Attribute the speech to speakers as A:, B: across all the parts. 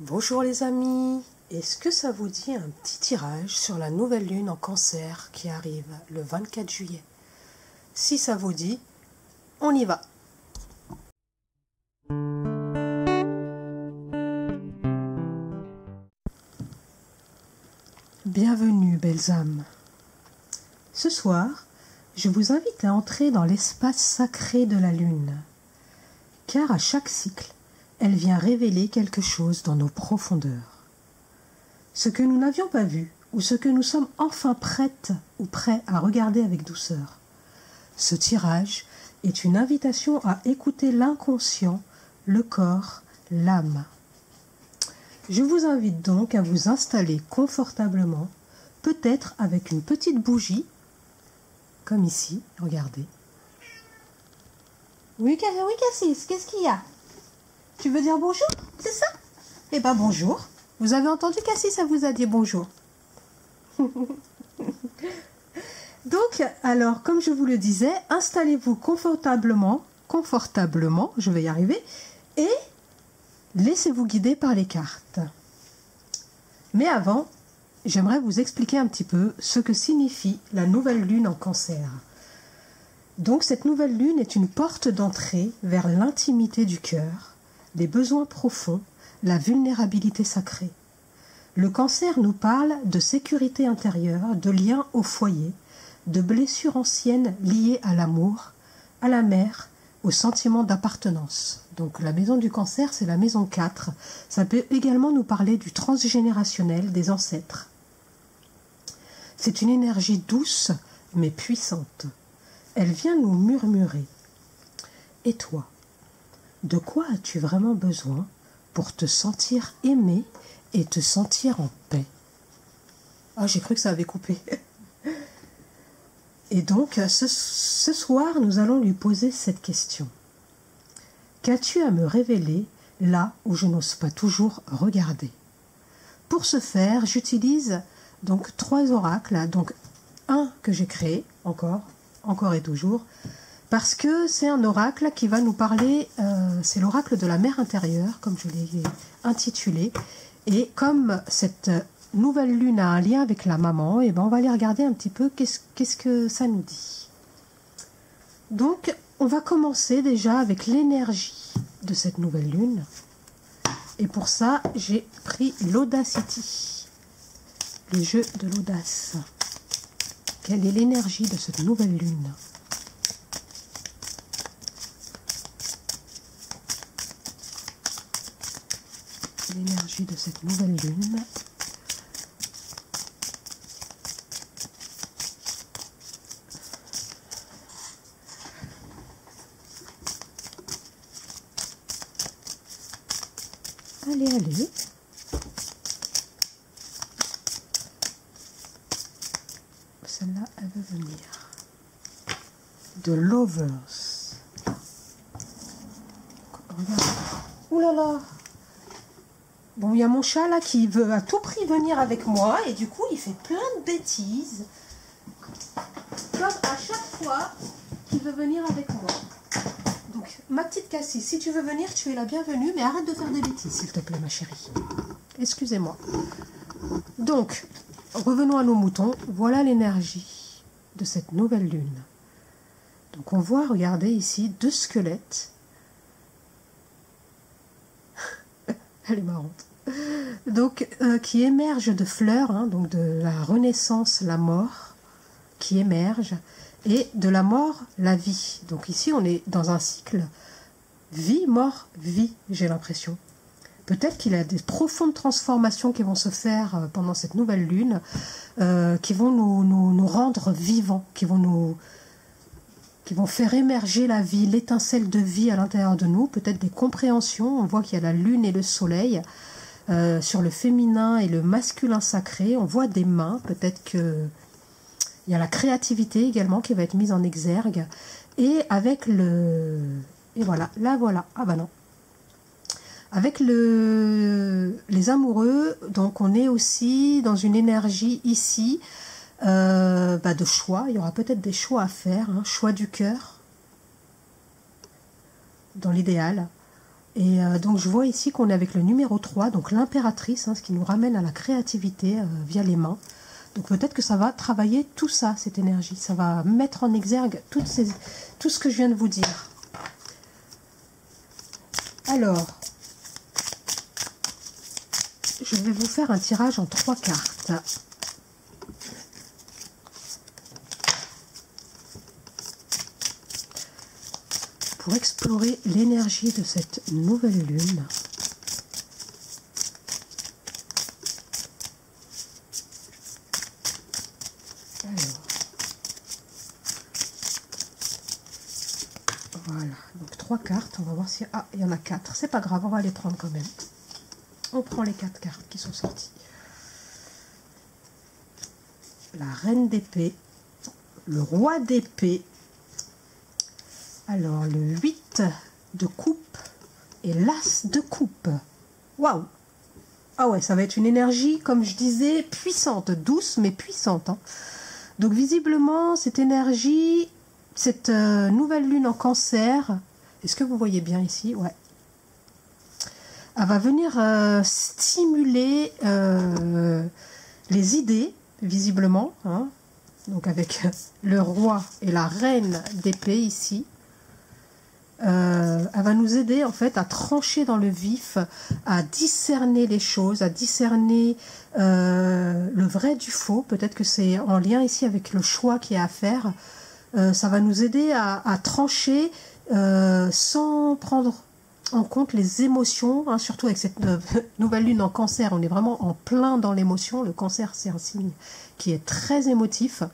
A: Bonjour les amis, est-ce que ça vous dit un petit tirage sur la nouvelle lune en Cancer qui arrive le 24 juillet? Si ça vous dit, on y va. Bienvenue belles âmes. Ce soir, je vous invite à entrer dans l'espace sacré de la lune, car à chaque cycle, elle vient révéler quelque chose dans nos profondeurs. Ce que nous n'avions pas vu, ou ce que nous sommes enfin prêtes ou prêts à regarder avec douceur. Ce tirage est une invitation à écouter l'inconscient, le corps, l'âme. Je vous invite donc à vous installer confortablement, peut-être avec une petite bougie, comme ici, regardez. Oui Cassis, qu'est-ce qu'il y a? Tu veux dire bonjour, c'est ça? Eh bien bonjour. Vous avez entendu Cassis, ça vous a dit bonjour. Donc, alors, comme je vous le disais, installez-vous confortablement, je vais y arriver, et laissez-vous guider par les cartes. Mais avant, j'aimerais vous expliquer un petit peu ce que signifie la nouvelle lune en Cancer. Donc, cette nouvelle lune est une porte d'entrée vers l'intimité du cœur, les besoins profonds, la vulnérabilité sacrée. Le Cancer nous parle de sécurité intérieure, de lien au foyer, de blessures anciennes liées à l'amour, à la mère, au sentiment d'appartenance. Donc la maison du Cancer, c'est la maison 4. Ça peut également nous parler du transgénérationnel, des ancêtres. C'est une énergie douce, mais puissante. Elle vient nous murmurer. Et toi, de quoi as-tu vraiment besoin pour te sentir aimé et te sentir en paix? Ah, j'ai cru que ça avait coupé. Et donc, ce soir, nous allons lui poser cette question. Qu'as-tu à me révéler là où je n'ose pas toujours regarder? Pour ce faire, j'utilise donc 3 oracles. Donc, un que j'ai créé, encore et toujours, parce que c'est un oracle qui va nous parler, c'est l'oracle de la mère intérieure, comme je l'ai intitulé. Et comme cette nouvelle lune a un lien avec la maman, et ben on va aller regarder un petit peu qu'est-ce que ça nous dit. Donc, on va commencer déjà avec l'énergie de cette nouvelle lune. Et pour ça, j'ai pris l'Audacity, le jeu de l'audace. Quelle est l'énergie de cette nouvelle lune? L'énergie de cette nouvelle lune. Allez. Celle-là, elle veut venir. De Lovers. Regarde. Ouh là là. Bon, il y a mon chat là qui veut à tout prix venir avec moi et du coup il fait plein de bêtises. Comme à chaque fois qu'il veut venir avec moi. Donc ma petite Cassie, si tu veux venir, tu es la bienvenue, mais arrête de faire des bêtises s'il te plaît ma chérie. Excusez-moi. Donc, revenons à nos moutons. Voilà l'énergie de cette nouvelle lune. Donc on voit, regardez ici, 2 squelettes. Elle est marrante. Donc, qui émerge de fleurs, hein, donc de la renaissance, la mort, qui émerge, et de la mort, la vie. Donc ici, on est dans un cycle vie, mort, vie, j'ai l'impression. Peut-être qu'il y a des profondes transformations qui vont se faire pendant cette nouvelle lune, qui vont nous rendre vivants, qui vont faire émerger la vie, l'étincelle de vie à l'intérieur de nous, peut-être des compréhensions. On voit qu'il y a la lune et le soleil, sur le féminin et le masculin sacré. On voit des mains, peut-être qu'il y a la créativité également qui va être mise en exergue. Et avec le... Et voilà, là voilà, ah bah non. Avec les amoureux, donc on est aussi dans une énergie ici, de choix. Il y aura peut-être des choix à faire, hein, choix du cœur, dans l'idéal. Et donc je vois ici qu'on est avec le numéro 3, donc l'impératrice, hein, ce qui nous ramène à la créativité via les mains. Donc peut-être que ça va travailler tout ça, cette énergie. Ça va mettre en exergue tout ce que je viens de vous dire. Alors, je vais vous faire un tirage en 3 cartes. Pour explorer l'énergie de cette nouvelle lune. Voilà, donc 3 cartes, on va voir si... Ah, il y en a 4, c'est pas grave, on va les prendre quand même. On prend les 4 cartes qui sont sorties. La reine d'épée, le roi d'épée, alors le 8 de coupe et l'as de coupe. Waouh! Ah ouais, ça va être une énergie, comme je disais, puissante, douce mais puissante. Hein. Donc visiblement, cette énergie, cette nouvelle lune en cancer, est-ce que vous voyez bien ici? Ouais. Elle va venir stimuler les idées, visiblement. Hein. Donc avec le roi et la reine d'épée ici. Elle va nous aider en fait à trancher dans le vif, à discerner les choses, à discerner le vrai du faux. Peut-être que c'est en lien ici avec le choix qu'il y a à faire. Ça va nous aider à trancher sans prendre en compte les émotions, hein, surtout avec cette nouvelle lune en cancer. On est vraiment en plein dans l'émotion. Le cancer, c'est un signe qui est très émotif.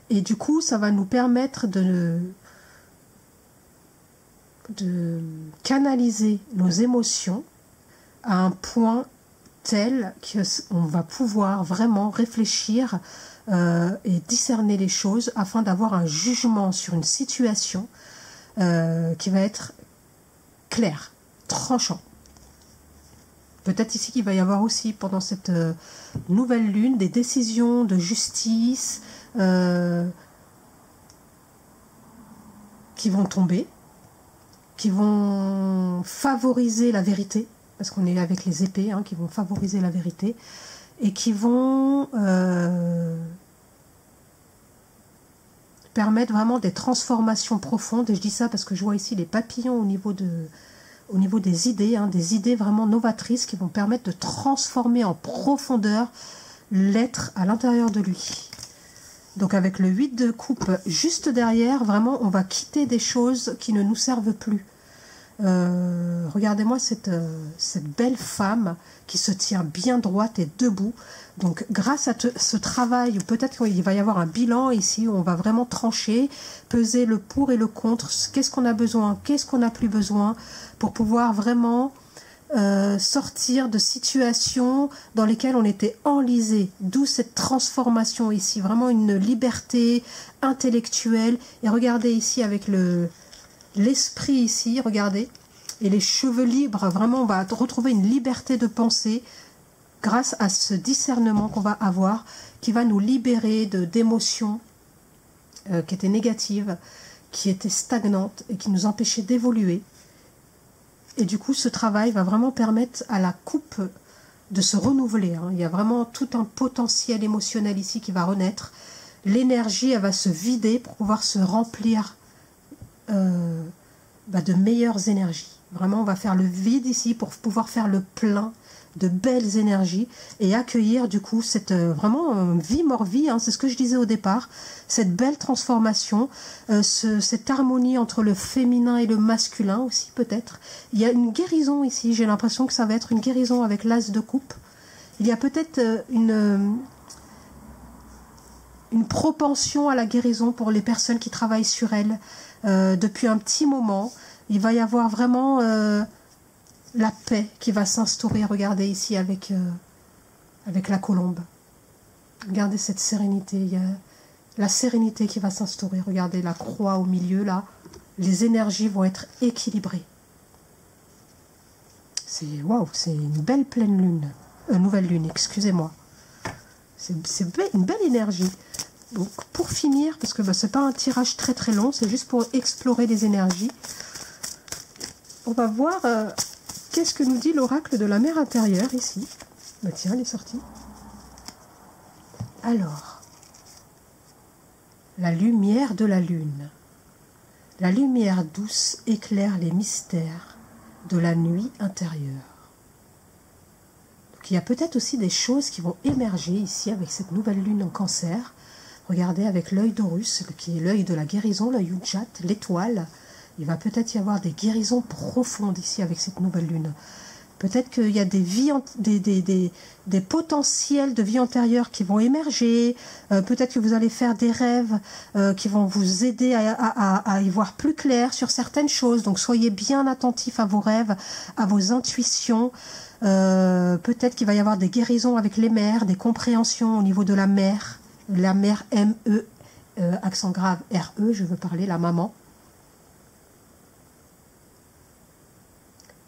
A: Et du coup, ça va nous permettre de canaliser nos émotions à un point tel qu'on va pouvoir vraiment réfléchir et discerner les choses afin d'avoir un jugement sur une situation qui va être clair, tranchant. Peut-être ici qu'il va y avoir aussi pendant cette nouvelle lune des décisions de justice qui vont tomber, qui vont favoriser la vérité, parce qu'on est avec les épées, hein, qui vont favoriser la vérité, et qui vont permettre vraiment des transformations profondes. Et je dis ça parce que je vois ici les papillons au niveau des idées, hein, des idées vraiment novatrices qui vont permettre de transformer en profondeur l'être à l'intérieur de lui. Donc avec le 8 de coupe juste derrière, vraiment on va quitter des choses qui ne nous servent plus. Regardez-moi cette belle femme qui se tient bien droite et debout. Donc grâce à ce travail, peut-être qu'il va y avoir un bilan ici où on va vraiment trancher, peser le pour et le contre, qu'est-ce qu'on a besoin, qu'est-ce qu'on n'a plus besoin, pour pouvoir vraiment sortir de situations dans lesquelles on était enlisé, d'où cette transformation ici, vraiment une liberté intellectuelle. Et regardez ici avec l'esprit ici, regardez, et les cheveux libres, vraiment on va retrouver une liberté de pensée grâce à ce discernement qu'on va avoir, qui va nous libérer d'émotions qui étaient négatives, qui étaient stagnantes et qui nous empêchaient d'évoluer. Et du coup, ce travail va vraiment permettre à la coupe de se renouveler. Hein. Il y a vraiment tout un potentiel émotionnel ici qui va renaître. L'énergie, elle va se vider pour pouvoir se remplir de meilleures énergies. Vraiment, on va faire le vide ici pour pouvoir faire le plein de belles énergies et accueillir du coup cette vraiment vie mort-vie, hein, c'est ce que je disais au départ, cette belle transformation, cette harmonie entre le féminin et le masculin aussi peut-être. Il y a une guérison ici, j'ai l'impression que ça va être une guérison avec l'as de coupe. Il y a peut-être une propension à la guérison pour les personnes qui travaillent sur elles depuis un petit moment. Il va y avoir vraiment la paix qui va s'instaurer. Regardez ici avec la colombe. Regardez cette sérénité. Il y a la sérénité qui va s'instaurer. Regardez la croix au milieu là. Les énergies vont être équilibrées. C'est waouh, c'est une belle pleine lune. Nouvelle lune, excusez-moi. C'est une belle énergie. Donc pour finir, parce que c'est pas un tirage très très long, c'est juste pour explorer les énergies. on va voir qu'est-ce que nous dit l'oracle de la mer intérieure ici. Bah tiens, elle est sortie. Alors, la lumière de la lune. La lumière douce éclaire les mystères de la nuit intérieure. Donc, il y a peut-être aussi des choses qui vont émerger ici avec cette nouvelle lune en Cancer. Regardez avec l'œil d'Horus, qui est l'œil de la guérison, l'œil Ujjat, l'étoile. Il va peut-être y avoir des guérisons profondes ici avec cette nouvelle lune. Peut-être qu'il y a des vies, des potentiels de vie antérieure qui vont émerger. Peut-être que vous allez faire des rêves qui vont vous aider à y voir plus clair sur certaines choses. Donc soyez bien attentifs à vos rêves, à vos intuitions. Peut-être qu'il va y avoir des guérisons avec les mères, des compréhensions au niveau de la mère. La mère M-E, accent grave R-E, je veux parler, la maman.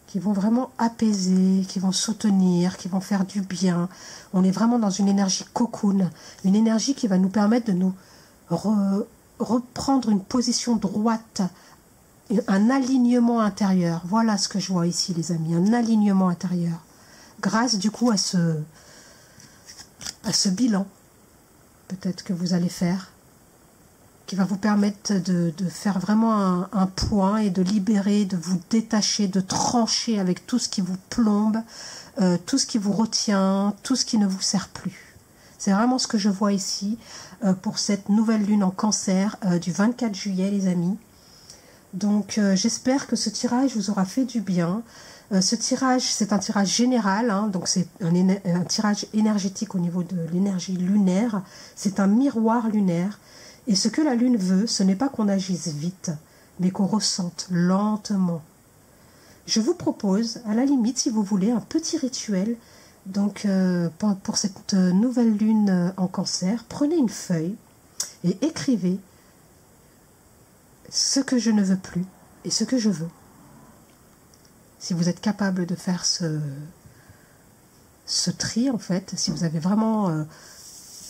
A: Qui vont vraiment apaiser, qui vont soutenir, qui vont faire du bien. On est vraiment dans une énergie cocoon, une énergie qui va nous permettre de nous reprendre une position droite, un alignement intérieur. Voilà ce que je vois ici, les amis, un alignement intérieur. Grâce du coup à ce bilan, peut-être que vous allez faire, qui va vous permettre de faire vraiment un point et de libérer, de vous détacher, de trancher avec tout ce qui vous plombe, tout ce qui vous retient, tout ce qui ne vous sert plus. C'est vraiment ce que je vois ici pour cette nouvelle lune en Cancer du 24 juillet, les amis. Donc j'espère que ce tirage vous aura fait du bien. Ce tirage, c'est un tirage général, hein, donc c'est un tirage énergétique au niveau de l'énergie lunaire. C'est un miroir lunaire. Et ce que la lune veut, ce n'est pas qu'on agisse vite, mais qu'on ressente lentement. Je vous propose, à la limite, si vous voulez, un petit rituel. Donc, pour cette nouvelle lune en Cancer, prenez une feuille et écrivez ce que je ne veux plus et ce que je veux. Si vous êtes capable de faire ce tri, en fait, si vous avez vraiment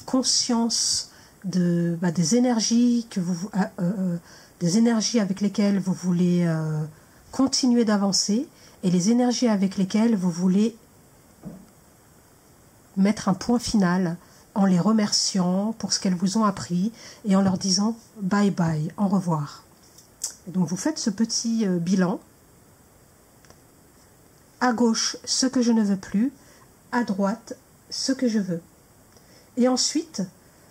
A: conscience des énergies des énergies avec lesquelles vous voulez continuer d'avancer et les énergies avec lesquelles vous voulez mettre un point final en les remerciant pour ce qu'elles vous ont appris et en leur disant bye bye, au revoir. Et donc vous faites ce petit bilan. À gauche, ce que je ne veux plus, à droite, ce que je veux. Et ensuite,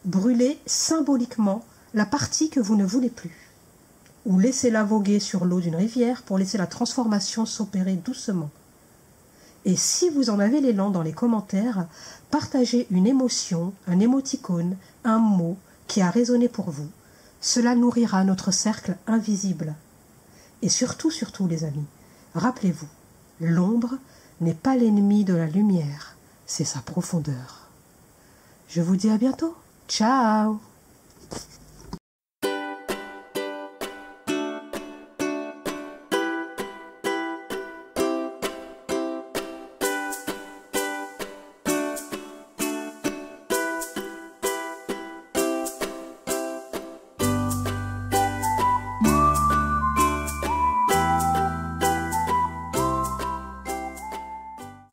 A: brûlez symboliquement la partie que vous ne voulez plus. Ou laissez-la voguer sur l'eau d'une rivière pour laisser la transformation s'opérer doucement. Et si vous en avez l'élan dans les commentaires, partagez une émotion, un émoticône, un mot qui a résonné pour vous. Cela nourrira notre cercle invisible. Et surtout, surtout les amis, rappelez-vous, l'ombre n'est pas l'ennemi de la lumière, c'est sa profondeur. Je vous dis à bientôt. Ciao!